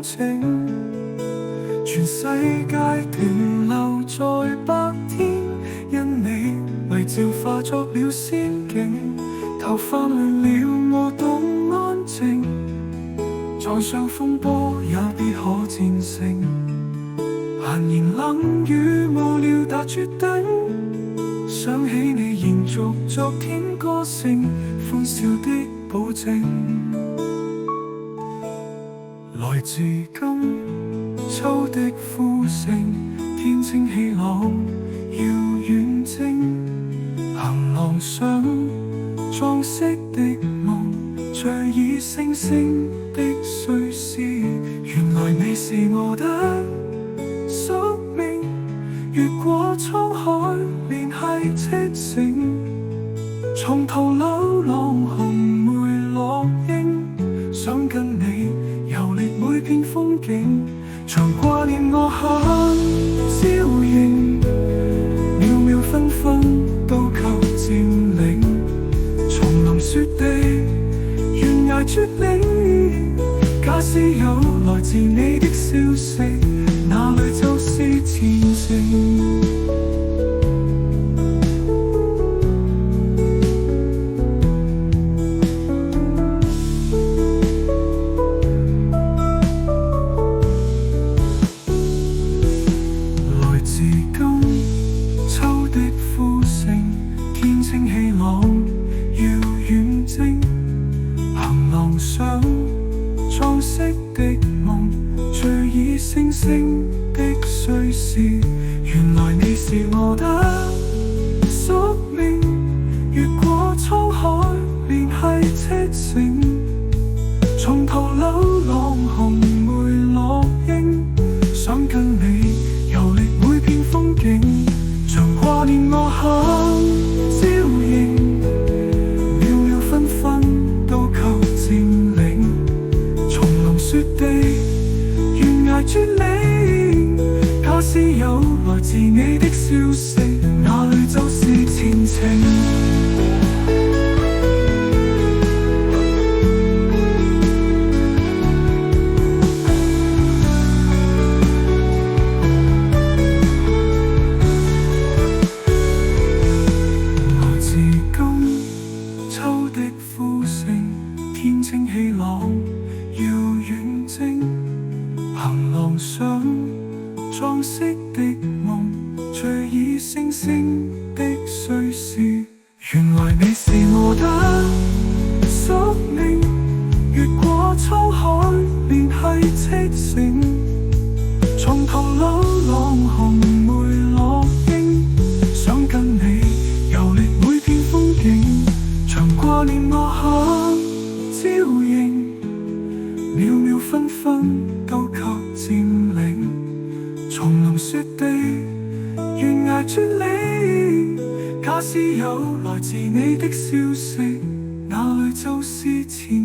光景，全世界停留在白天，因你為照化作了仙境，頭髮亂了我懂安靜，撞上風波也必可戰勝，閒言冷語無聊達絕頂，想起你延續昨天歌聲，歡笑的保證。來自今秋的呼聲，天清氣朗，遙遠征，行廊上裝飾的夢，隨意星星的碎事，原來你是我的宿命，越過滄海聯繫赤誠，從途流浪紅梅落英，想跟你遊歷每片風景，常掛念我很朝迎，秒秒分分都求佔領，叢林雪地懸崖絕嶺，假使有來自你的消息，那裏就是前程。清氣朗，遙遠征，行廊上裝飾的夢，隨意星星的碎事，原來你是我的宿命，越過滄海聯繫赤誠，從途流浪紅梅落英，想跟你遊歷每片風景，常掛念我很雪地懸崖絕嶺，假使有來自你的消息，那裏就是前程。來自今秋的呼聲，天清氣朗，遙遠征，行廊上裝飾的夢，隨意星星的碎事，原來你是我的宿命，越過滄海聯繫赤誠，從途流浪紅梅落英，想跟你遊歷每片風景，常掛念我很朝迎，秒秒分分都求佔領，叢林雪地懸崖絕嶺，假使有來自你的消息，那裏就是前